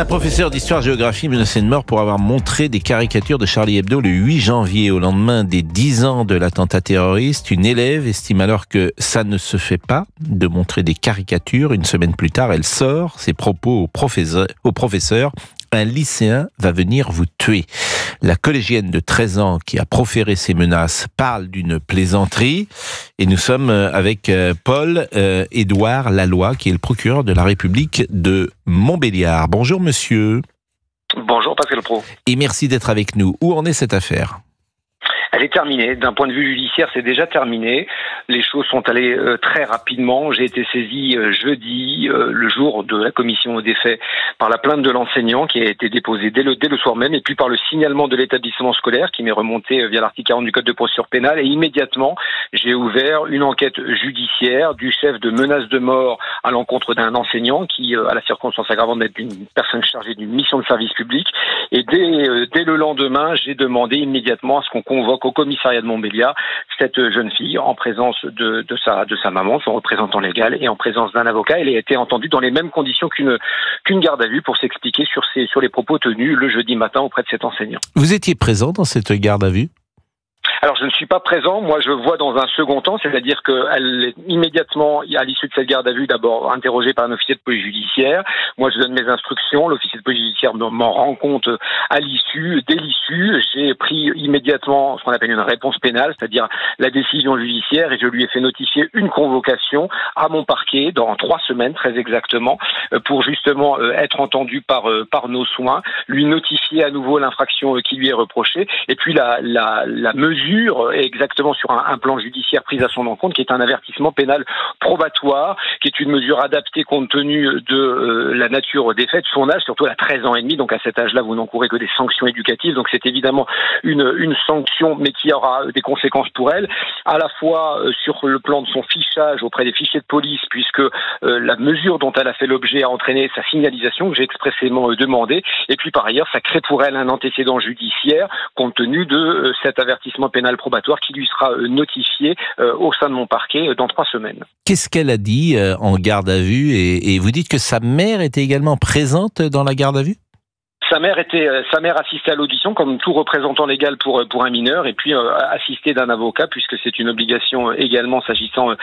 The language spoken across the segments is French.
Un professeur d'histoire-géographie menacé de mort pour avoir montré des caricatures de Charlie Hebdo le 8 janvier, au lendemain des 10 ans de l'attentat terroriste. Une élève estime alors que ça ne se fait pas de montrer des caricatures. Une semaine plus tard, elle sort ses propos au professeur. Un lycéen va venir vous tuer. La collégienne de 13 ans qui a proféré ces menaces parle d'une plaisanterie. Et nous sommes avec Paul-Édouard Laloy, qui est le procureur de la République de Montbéliard. Bonjour monsieur. Bonjour Pascal Pro. Et merci d'être avec nous. Où en est cette affaire ? Elle est terminée. D'un point de vue judiciaire, c'est déjà terminé. Les choses sont allées très rapidement. J'ai été saisi jeudi, le jour de la commission des faits, par la plainte de l'enseignant qui a été déposée dès le soir même, et puis par le signalement de l'établissement scolaire qui m'est remonté via l'article 40 du Code de procédure pénale. Et immédiatement, j'ai ouvert une enquête judiciaire du chef de menace de mort à l'encontre d'un enseignant qui a la circonstance aggravante d'être une personne chargée d'une mission de service public. Et dès le lendemain, j'ai demandé immédiatement à ce qu'on convoque au commissariat de Montbéliard cette jeune fille en présence de sa maman, son représentant légal, et en présence d'un avocat. Elle a été entendue dans les mêmes conditions qu'une garde à vue pour s'expliquer sur les propos tenus le jeudi matin auprès de cet enseignant. Vous étiez présent dans cette garde à vue ? Alors, je ne suis pas présent. Moi, je vois dans un second temps, c'est-à-dire qu'elle est immédiatement, à l'issue de cette garde à vue, d'abord interrogée par un officier de police judiciaire. Moi, je donne mes instructions. L'officier de police judiciaire m'en rend compte à l'issue. Dès l'issue, j'ai pris immédiatement ce qu'on appelle une réponse pénale, c'est-à-dire la décision judiciaire, et je lui ai fait notifier une convocation à mon parquet dans 3 semaines, très exactement, pour justement être entendu par nos soins, lui notifier à nouveau l'infraction qui lui est reprochée, et puis la mesure exactement sur un plan judiciaire prise à son encontre, qui est un avertissement pénal probatoire, qui est une mesure adaptée compte tenu de la nature des faits, de son âge, surtout à 13 ans et demi. Donc à cet âge-là, vous n'encourez que des sanctions éducatives. Donc c'est évidemment une sanction, mais qui aura des conséquences pour elle, à la fois sur le plan de son fichage auprès des fichiers de police, puisque la mesure dont elle a fait l'objet a entraîné sa signalisation, que j'ai expressément demandé, et puis par ailleurs, ça crée pour elle un antécédent judiciaire, compte tenu de cet avertissement pénal probatoire qui lui sera notifié au sein de mon parquet dans 3 semaines. Qu'est-ce qu'elle a dit en garde à vue, et vous dites que sa mère était également présente dans la garde à vue ? Sa mère assistait à l'audition comme tout représentant légal pour un mineur, et puis assistée d'un avocat, puisque c'est une obligation également s'agissant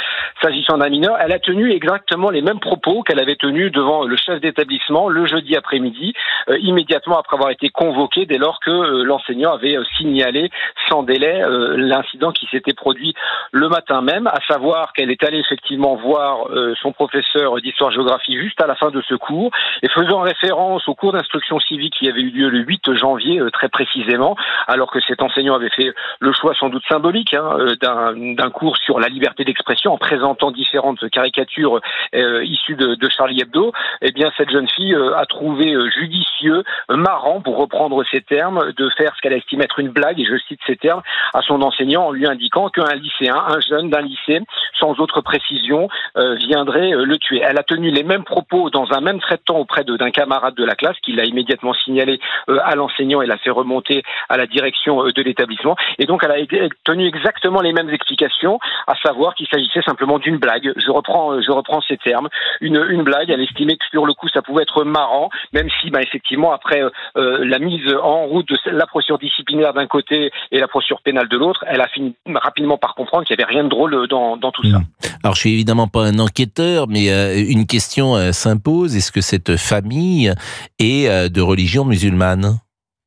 d'un mineur. Elle a tenu exactement les mêmes propos qu'elle avait tenus devant le chef d'établissement le jeudi après-midi, immédiatement après avoir été convoquée, dès lors que l'enseignant avait signalé sans délai l'incident qui s'était produit le matin même, à savoir qu'elle est allée effectivement voir son professeur d'histoire-géographie juste à la fin de ce cours, et faisant référence au cours d'instruction civique qui avait eu lieu le 8 janvier, très précisément, alors que cet enseignant avait fait le choix sans doute symbolique d'un cours sur la liberté d'expression en présentant différentes caricatures issues de Charlie Hebdo. Eh bien, cette jeune fille a trouvé judicieux, marrant, pour reprendre ces termes, de faire ce qu'elle estime être une blague, et je cite ces termes, à son enseignant en lui indiquant qu'un lycéen, un jeune d'un lycée, sans autre précision, viendrait le tuer. Elle a tenu les mêmes propos dans un même trait de temps auprès d'un camarade de la classe qui l'a immédiatement signalé à l'enseignant et l'a fait remonter à la direction de l'établissement. Et donc, elle a tenu exactement les mêmes explications, à savoir qu'il s'agissait simplement d'une blague. Je reprends ces termes. Une blague. Elle estimait que sur le coup, ça pouvait être marrant, même si, effectivement, après la mise en route de la procédure disciplinaire d'un côté et la procédure pénale de l'autre, elle a fini rapidement par comprendre qu'il n'y avait rien de drôle dans tout ça. Alors, je suis évidemment pas un enquêteur, mais une question s'impose. Est-ce que cette famille est de religion musulmane ?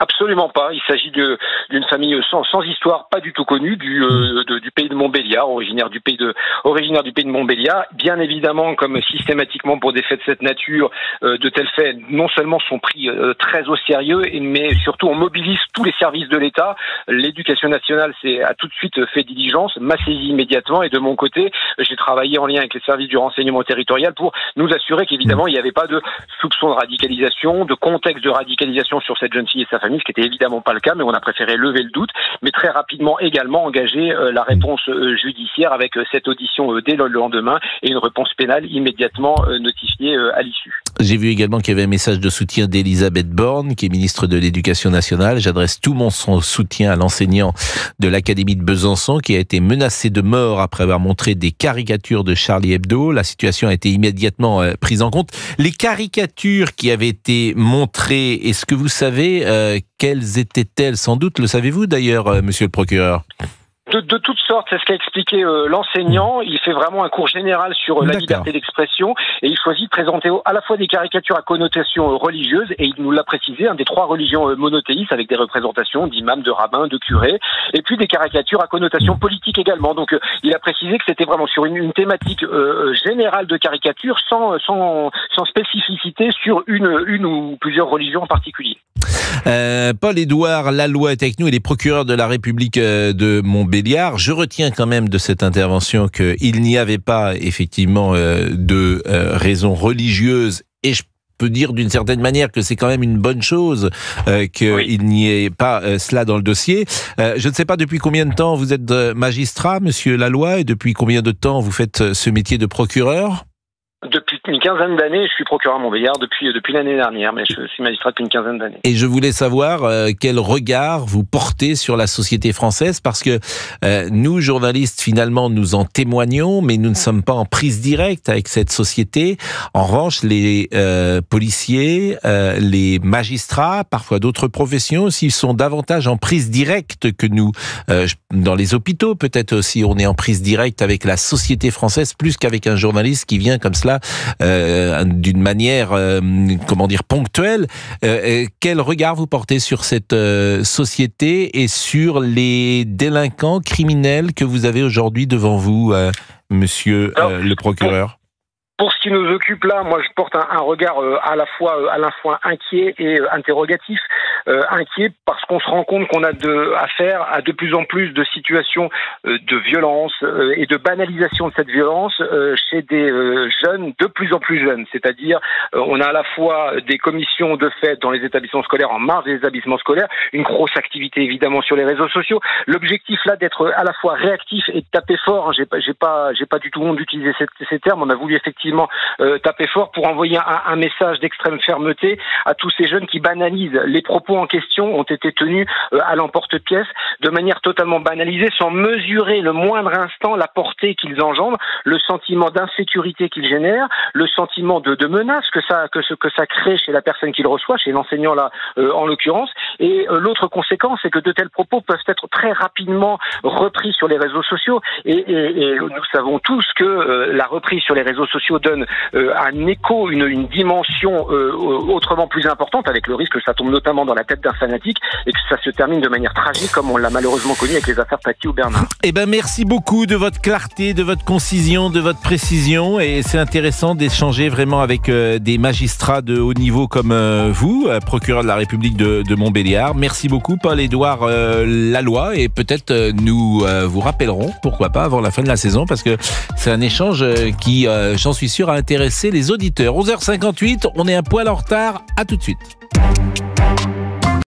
Absolument pas. Il s'agit d'une famille sans histoire, pas du tout connue, du pays de Montbéliard, originaire du pays de Montbéliard. Bien évidemment, comme systématiquement pour des faits de cette nature, de tels faits non seulement sont pris très au sérieux, mais surtout on mobilise tous les services de l'État. L'éducation nationale a tout de suite fait diligence, m'a saisi immédiatement, et de mon côté, j'ai travaillé en lien avec les services du renseignement territorial pour nous assurer qu'évidemment il n'y avait pas de soupçon de radicalisation, de contexte de radicalisation sur cette jeune fille et sa famille, ce qui n'était évidemment pas le cas, mais on a préféré lever le doute, mais très rapidement également engager la réponse judiciaire avec cette audition dès le lendemain et une réponse pénale immédiatement notifiée à l'issue. J'ai vu également qu'il y avait un message de soutien d'Elisabeth Borne, qui est ministre de l'Éducation nationale. J'adresse tout mon soutien à l'enseignant de l'Académie de Besançon qui a été menacé de mort après avoir montré des caricatures de Charlie Hebdo. La situation a été immédiatement prise en compte. Les caricatures qui avaient été montrées, est-ce que vous savez quelles étaient-elles? Sans doute, le savez-vous d'ailleurs, monsieur le procureur? De toutes sortes, c'est ce qu'a expliqué l'enseignant. Il fait vraiment un cours général sur la liberté d'expression et il choisit de présenter à la fois des caricatures à connotation religieuse et il nous l'a précisé, des 3 religions monothéistes avec des représentations d'imams, de rabbins, de curés et puis des caricatures à connotation politique également. Donc il a précisé que c'était vraiment sur une thématique générale de caricature sans spécificité sur une ou plusieurs religions en particulier. Paul-Édouard Lalloy est avec nous, il est procureur de la République de Montbéliard. Je retiens quand même de cette intervention qu'il n'y avait pas effectivement de raison religieuse et je peux dire d'une certaine manière que c'est quand même une bonne chose qu'il n'y ait pas cela dans le dossier. Je ne sais pas depuis combien de temps vous êtes magistrat, monsieur Lalloy, et depuis combien de temps vous faites ce métier de procureur? Depuis une quinzaine d'années, je suis procureur à Montbéliard depuis l'année dernière, mais je suis magistrat depuis une quinzaine d'années. Et je voulais savoir quel regard vous portez sur la société française, parce que nous, journalistes, finalement, nous en témoignons, mais nous ne sommes pas en prise directe avec cette société. En revanche, les policiers, les magistrats, parfois d'autres professions aussi, sont davantage en prise directe que nous. Dans les hôpitaux, peut-être aussi, on est en prise directe avec la société française, plus qu'avec un journaliste qui vient comme cela d'une manière, ponctuelle. Quel regard vous portez sur cette société et sur les délinquants criminels que vous avez aujourd'hui devant vous, monsieur le procureur? Pour ce qui nous occupe là, moi je porte un regard à la fois inquiet et interrogatif. Inquiet parce qu'on se rend compte qu'on a affaire à de plus en plus de situations de violence et de banalisation de cette violence chez des jeunes de plus en plus jeunes. C'est-à-dire, on a à la fois des commissions de fait dans les établissements scolaires, en marge des établissements scolaires, une grosse activité évidemment sur les réseaux sociaux. L'objectif là d'être à la fois réactif et de taper fort, j'ai pas du tout honte d'utiliser ces termes. On a voulu effectivement taper fort pour envoyer un message d'extrême fermeté à tous ces jeunes qui banalisent. Les propos en question ont été tenus à l'emporte-pièce de manière totalement banalisée, sans mesurer le moindre instant la portée qu'ils engendrent, le sentiment d'insécurité qu'ils génèrent, le sentiment de menace que ça crée chez la personne qui le reçoit, chez l'enseignant là en l'occurrence. Et l'autre conséquence, c'est que de tels propos peuvent être très rapidement repris sur les réseaux sociaux. Et nous savons tous que la reprise sur les réseaux sociaux donne un écho, une dimension autrement plus importante, avec le risque que ça tombe notamment dans la tête d'un fanatique et que ça se termine de manière tragique comme on l'a malheureusement connu avec les affaires Paty ou Bernard. Eh ben merci beaucoup de votre clarté, de votre concision, de votre précision, et c'est intéressant d'échanger vraiment avec des magistrats de haut niveau comme vous, procureur de la République de Montbéliard. Merci beaucoup Paul-Édouard Lalloy, et peut-être nous vous rappellerons, pourquoi pas, avant la fin de la saison, parce que c'est un échange qui, j'en suis sûr, a intéressé les auditeurs. 11h58, on est un poil en retard, à tout de suite.